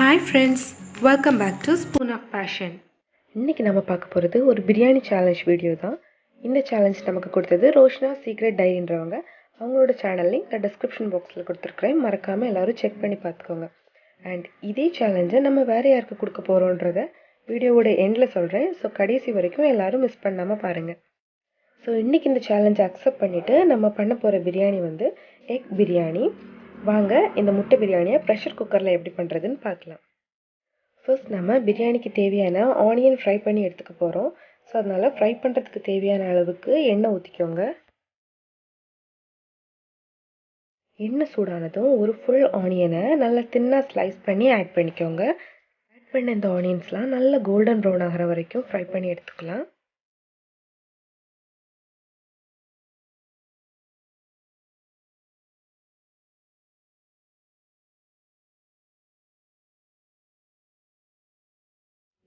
Hi friends, welcome back to spoon of passion. இன்றைக்கி நம்ம பார்க்க போகிறது ஒரு பிரியாணி சேலஞ்ச் வீடியோ தான். இந்த சேலஞ்ச் நமக்கு கொடுத்தது ரோஷனா சீக்ரெட் டைரின்றவங்க. அவங்களோட சேனல் லிங்க் நான் டிஸ்கிரிப்ஷன் பாக்ஸில் கொடுத்துருக்குறேன். மறக்காமல் எல்லோரும் செக் பண்ணி பார்த்துக்கோங்க. அண்ட் இதே சேலஞ்சை நம்ம வேறு யாருக்கு கொடுக்க போகிறோன்றத வீடியோவோட எண்டில் சொல்கிறேன். ஸோ கடைசி வரைக்கும் எல்லோரும் மிஸ் பண்ணாமல் பாருங்கள். ஸோ இன்றைக்கி இந்த சேலஞ்சை அக்செப்ட் பண்ணிவிட்டு நம்ம பண்ண போகிற பிரியாணி வந்து எக் பிரியாணி. வாங்க இந்த முட்டை பிரியாணியை ப்ரெஷர் குக்கரில் எப்படி பண்ணுறதுன்னு பார்க்கலாம். ஃபர்ஸ்ட் நம்ம பிரியாணிக்கு தேவையான ஆனியன் ஃப்ரை பண்ணி எடுத்துக்க போகிறோம். ஸோ அதனால் ஃப்ரை பண்ணுறதுக்கு தேவையான அளவுக்கு எண்ணெய் ஊற்றிக்கோங்க. எண்ணெய் சூடானதும் ஒரு ஃபுல் ஆனியனை நல்லா தின்னாக ஸ்லைஸ் பண்ணி ஆட் பண்ணிக்கோங்க. ஆட் பண்ண இந்த ஆனியன்ஸ்லாம் நல்லா கோல்டன் ப்ரௌன் ஆகிற வரைக்கும் ஃப்ரை பண்ணி எடுத்துக்கலாம்.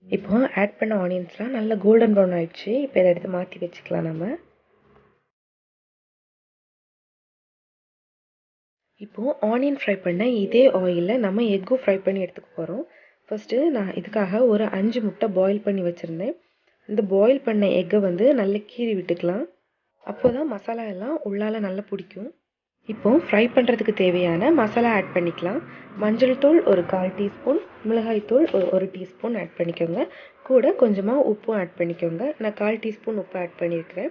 இப்போ ஆட் பண்ண ஆனியன்ஸ்லாம் நல்லா கோல்டன் ப்ரௌன் ஆயிடுச்சு. இப்போ இதை எடுத்து மாற்றி வச்சுக்கலாம். நம்ம இப்போது ஆனியன் ஃப்ரை பண்ண இதே ஆயிலில் நம்ம எக்கும் ஃப்ரை பண்ணி எடுத்துக்க போகிறோம். ஃபஸ்ட்டு நான் இதுக்காக ஒரு 5 முட்டை பாயில் பண்ணி வச்சுருந்தேன். இந்த பாயில் பண்ண எக்கை வந்து நல்லா கீறி விட்டுக்கலாம். அப்போ தான் மசாலா எல்லாம் உள்ளால் நல்லா பிடிக்கும். இப்போது ஃப்ரை பண்ணுறதுக்கு தேவையான மசாலா ஆட் பண்ணிக்கலாம். மஞ்சள் தூள் ஒரு 1/4 டீஸ்பூன், மிளகாய் தூள் ஒரு 1 டீஸ்பூன் ஆட் பண்ணிக்கோங்க. கூட கொஞ்சமாக உப்பும் ஆட் பண்ணிக்கோங்க. நான் 1/4 டீஸ்பூன் உப்பு ஆட் பண்ணியிருக்கிறேன்.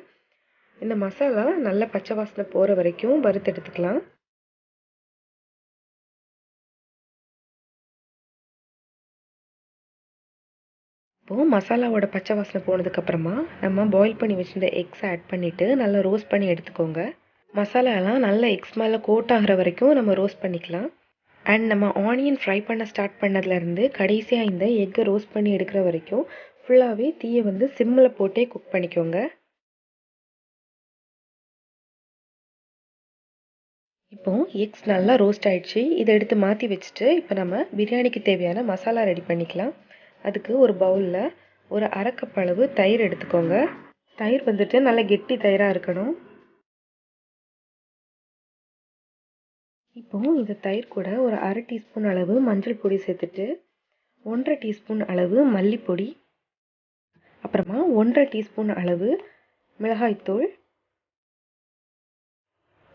இந்த மசாலா நல்லா பச்சை வாசனை போகிற வரைக்கும் வறுத்து எடுத்துக்கலாம். இப்போது மசாலாவோட பச்சை வாசனை போனதுக்கப்புறமா நம்ம பாயில் பண்ணி வச்சுருந்த எக்ஸை ஆட் பண்ணிவிட்டு நல்லா ரோஸ்ட் பண்ணி எடுத்துக்கோங்க. மசாலாலாம் நல்லா எக்ஸ் மேலே கோட் ஆகிற வரைக்கும் நம்ம ரோஸ்ட் பண்ணிக்கலாம். அண்ட் நம்ம ஆனியன் ஃப்ரை பண்ண ஸ்டார்ட் பண்ணதுலேருந்து கடைசியாக இந்த எக்கை ரோஸ்ட் பண்ணி எடுக்கிற வரைக்கும் ஃபுல்லாகவே தீயை வந்து சிம்மில் போட்டே குக் பண்ணிக்கோங்க. இப்போது எக்ஸ் நல்லா ரோஸ்ட் ஆகிடுச்சு. இதை எடுத்து மாற்றி வச்சுட்டு இப்போ நம்ம பிரியாணிக்கு தேவையான மசாலா ரெடி பண்ணிக்கலாம். அதுக்கு ஒரு பவுலில் ஒரு 1/2 கப் அளவு தயிர் எடுத்துக்கோங்க. தயிர் வந்துட்டு நல்லா கெட்டி தயிராக இருக்கணும். இப்போது இந்த தயிர் கூட ஒரு 1/2 டீஸ்பூன் அளவு மஞ்சள் பொடி சேர்த்துட்டு 1/2 டீஸ்பூன் அளவு மல்லிப்பொடி, அப்புறமா 1/2 டீஸ்பூன் அளவு மிளகாய்த்தூள்,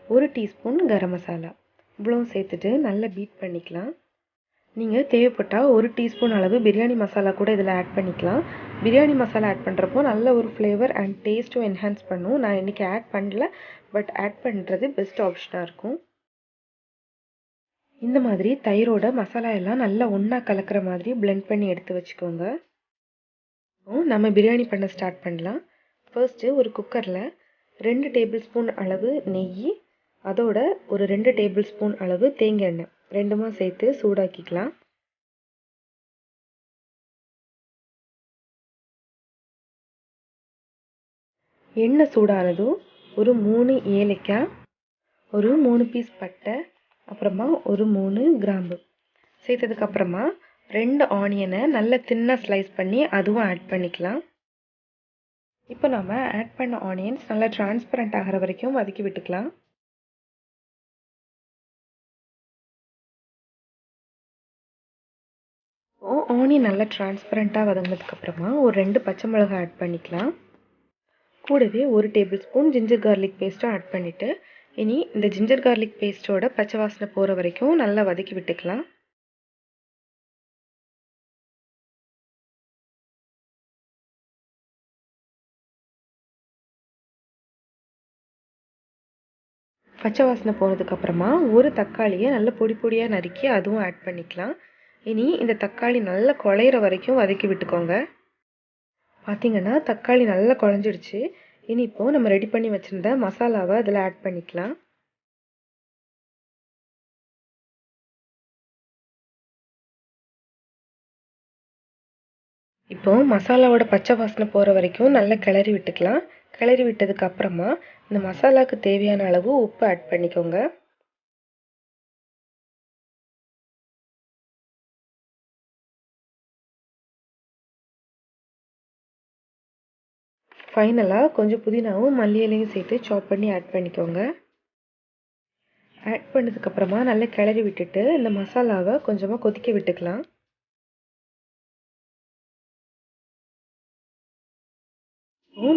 1 டீஸ்பூன் கரம் மசாலா இவ்வளோ சேர்த்துட்டு நல்லா பீட் பண்ணிக்கலாம். நீங்கள் தேவைப்பட்டால் 1 டீஸ்பூன் அளவு பிரியாணி மசாலா கூட இதில் ஆட் பண்ணிக்கலாம். பிரியாணி மசாலா ஆட் பண்ணுறப்போ நல்ல ஒரு ஃப்ளேவர் அண்ட் டேஸ்ட்டும் என்ஹான்ஸ் பண்ணும். நான் இன்றைக்கி ஆட் பண்ணல, பட் ஆட் பண்ணுறது பெஸ்ட் ஆப்ஷனாக இருக்கும். இந்த மாதிரி தயிரோட மசாலா எல்லாம் நல்லா ஒன்றா கலக்கிற மாதிரி பிளெண்ட் பண்ணி எடுத்து வச்சுக்கோங்க. நம்ம பிரியாணி பண்ண ஸ்டார்ட் பண்ணலாம். ஃபர்ஸ்ட்டு ஒரு குக்கரில் 2 டேபிள் ஸ்பூன் அளவு நெய், அதோட ஒரு 2 டேபிள் ஸ்பூன் அளவு தேங்காய் எண்ணெய் ரெண்டுமா சேர்த்து சூடாக்கிக்கலாம். எண்ணெய் சூடானதும் ஒரு 3 ஏலக்காய், ஒரு 3 பீஸ் பட்டை, அப்புறமா ஒரு 3 கிராம்பு சேர்த்ததுக்கப்புறமா 2 ஆனியனை நல்லா தின்னாக ஸ்லைஸ் பண்ணி அதுவும் ஆட் பண்ணிக்கலாம். இப்போ நம்ம ஆட் பண்ண ஆனியன்ஸ் நல்லா டிரான்ஸ்பரண்ட் ஆகிற வரைக்கும் வதக்கி விட்டுக்கலாம். ஆனியன் நல்லா டிரான்ஸ்பரண்ட்டாக வதங்கினதுக்கப்புறமா ஒரு 2 பச்சை மிளகாய் ஆட் பண்ணிக்கலாம். கூடவே 1 டேபிள் ஸ்பூன் ஜிஞ்சர் கார்லிக் பேஸ்ட்டும் ஆட் பண்ணிவிட்டு இனி இந்த ஜிஞ்சர் கார்லிக் பேஸ்ட்டோட பச்சை வாசனை போகிற வரைக்கும் நல்லா வதக்கி விட்டுக்கலாம். பச்சை வாசனை போனதுக்கப்புறமா ஒரு தக்காளியை நல்லா பொடி பொடியாக நறுக்கி அதுவும் ஆட் பண்ணிக்கலாம். இனி இந்த தக்காளி நல்லா குழையிற வரைக்கும் வதக்கி விட்டுக்கோங்க. பார்த்திங்கன்னா தக்காளி நல்லா குழஞ்சிடுச்சு. இனி இப்போது நம்ம ரெடி பண்ணி வச்சுருந்த மசாலாவை அதில் ஆட் பண்ணிக்கலாம். இப்போது மசாலாவோட பச்சை வாசனை போகிற வரைக்கும் நல்லா கிளறி விட்டுக்கலாம். கிளறி விட்டதுக்கு அப்புறமா இந்த மசாலாவுக்கு தேவையான அளவு உப்பு ஆட் பண்ணிக்கோங்க. ஃபைனலாக கொஞ்சம் புதினாவும் மல்லி இலையும் சேர்த்து சாப் பண்ணி ஆட் பண்ணிக்கோங்க. ஆட் பண்ணதுக்கப்புறமா நல்லா கிளறி விட்டுட்டு இந்த மசாலாவை கொஞ்சமாக கொதிக்க விட்டுக்கலாம்.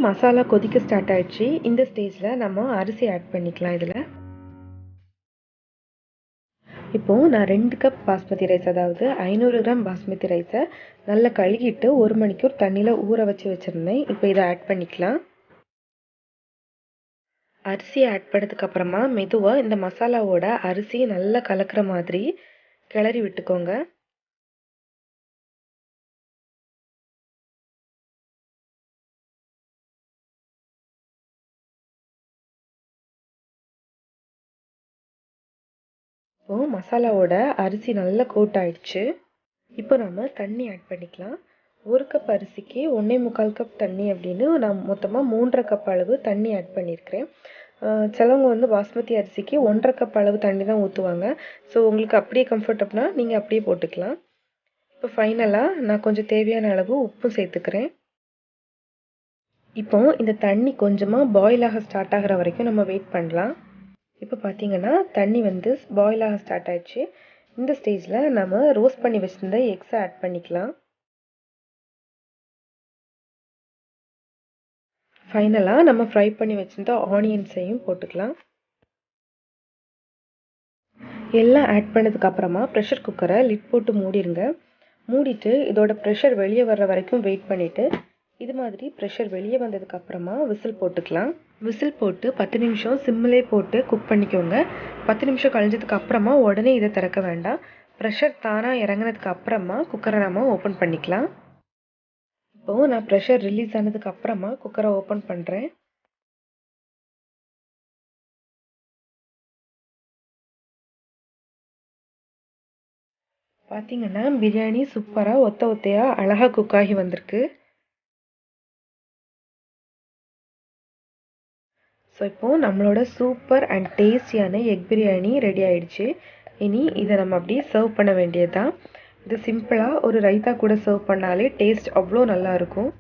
மசாலா கொதிக்க ஸ்டார்ட் ஆயிடுச்சு. இந்த ஸ்டேஜில் நம்ம அரிசி ஆட் பண்ணிக்கலாம். இதில் இப்போது நான் 2 கப் பாஸ்மதி ரைஸ், அதாவது 500 கிராம் பாஸ்மதி ரைஸை நல்லா கழுகிட்டு 1 மணிக்கூர் தண்ணியில் ஊற வச்சுருந்தேன். இப்போ இதை ஆட் பண்ணிக்கலாம். அரிசி ஆட் பண்ணதுக்கப்புறமா மெதுவாக இந்த மசாலாவோட அரிசி நல்லா கலக்கிற மாதிரி கிளறி விட்டுக்கோங்க. இப்போது மசாலாவோட அரிசி நல்லா கோட் ஆயிடுச்சு. இப்போ நம்ம தண்ணி ஆட் பண்ணிக்கலாம். 1 கப் அரிசிக்கு 1.25 கப் தண்ணி அப்படின்னு நான் மொத்தமாக 3.5 கப் அளவு தண்ணி ஆட் பண்ணியிருக்கிறேன். சிலவங்க வந்து பாஸ்மதி அரிசிக்கு 1.5 கப் அளவு தண்ணி தான் ஊற்றுவாங்க. ஸோ உங்களுக்கு அப்படியே கம்ஃபர்டபுள்னா நீங்கள் அப்படியே போட்டுக்கலாம். இப்போ ஃபைனலாக நான் கொஞ்சம் தேவையான அளவு உப்பு சேர்த்துக்கிறேன். இப்போ இந்த தண்ணி கொஞ்சமாக பாயில் ஆக ஸ்டார்ட் ஆகிற வரைக்கும் நம்ம வெயிட் பண்ணலாம். இப்போ பார்த்தீங்கன்னா தண்ணி வந்து பாயில் ஆக ஸ்டார்ட் ஆயிடுச்சு. இந்த ஸ்டேஜில் நம்ம ரோஸ்ட் பண்ணி வச்சுருந்த எக்ஸை ஆட் பண்ணிக்கலாம். ஃபைனலாக நம்ம ஃப்ரை பண்ணி வச்சுருந்த ஆனியன்ஸையும் போட்டுக்கலாம். எல்லாம் ஆட் பண்ணதுக்கப்புறமா ப்ரெஷர் குக்கரை லிட் போட்டு மூடிடுங்க. மூடிட்டு இதோட ப்ரெஷர் வெளியே வர்ற வரைக்கும் வெயிட் பண்ணிவிட்டு இது மாதிரி ப்ரெஷர் வெளியே வந்ததுக்கப்புறமா விசில் போட்டுக்கலாம். விசில் போட்டு 10 நிமிஷம் சிம்மிலே போட்டு குக் பண்ணிக்கோங்க. 10 நிமிஷம் கழிஞ்சதுக்கு அப்புறமா உடனே இதை திறக்க வேண்டாம். ப்ரெஷர் தானாக இறங்கினதுக்கு அப்புறமா குக்கரை நம்ம ஓப்பன் பண்ணிக்கலாம். இப்போது நான் ப்ரெஷர் ரிலீஸ் ஆனதுக்கு அப்புறமா குக்கரை ஓப்பன் பண்ணுறேன். பார்த்தீங்கன்னா பிரியாணி சூப்பராக ஒத்தையாக அழகாக குக் ஆகி வந்திருக்கு. ஸோ இப்போது நம்மளோட சூப்பர் அண்ட் டேஸ்டியான எக் பிரியாணி ரெடி ஆயிடுச்சு. இனி இதை நம்ம அப்படியே சர்வ் பண்ண வேண்டியது தான். இது சிம்பிளாக ஒரு ரைத்தா கூட சர்வ் பண்ணாலே டேஸ்ட் அவ்வளோ நல்லாயிருக்கும்.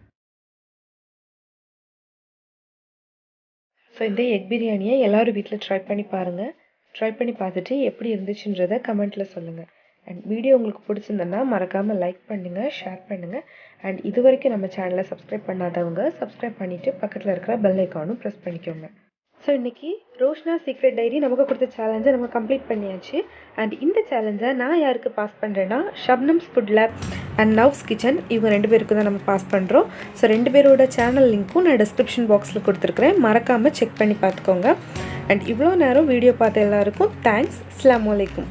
ஸோ இந்த எக் பிரியாணியை எல்லோரும் வீட்டில் ட்ரை பண்ணி பாருங்கள். ட்ரை பண்ணி பார்த்துட்டு எப்படி இருந்துச்சுன்றதை கமெண்ட்டில் சொல்லுங்கள். அண்ட் வீடியோ உங்களுக்கு பிடிச்சிருந்தன்னா மறக்காமல் லைக் பண்ணுங்கள், ஷேர் பண்ணுங்கள். அண்ட் இது வரைக்கும் நம்ம சேனலை சப்ஸ்கிரைப் பண்ணாதவங்க சப்ஸ்கிரைப் பண்ணிவிட்டு பக்கத்தில் இருக்கிற பெல் ஐக்கானும் ப்ரெஸ் பண்ணிக்கோங்க. ஸோ இன்றைக்கி ரோஷ்னா சீக்ரெட் டைரி நமக்கு கொடுத்த சேலஞ்சை நம்ம கம்ப்ளீட் பண்ணியாச்சு. அண்ட் இந்த சேலஞ்சை நான் யாருக்கு பாஸ் பண்ணுறேன்னா Shabnam's food lab and knows kitchen, இவங்க 2 பேருக்கு தான் நம்ம பாஸ் பண்ணுறோம். ஸோ 2 பேரோட சேனல் லிங்க்கும் நான் டிஸ்கிரிப்ஷன் பாக்ஸில் கொடுத்துருக்குறேன். மறக்காமல் செக் பண்ணி பார்த்துக்கோங்க. அண்ட் இவ்வளோ நேரம் வீடியோ பார்த்த எல்லாருக்கும் தேங்க்ஸ். அஸ்ஸலாமு அலைக்கும்.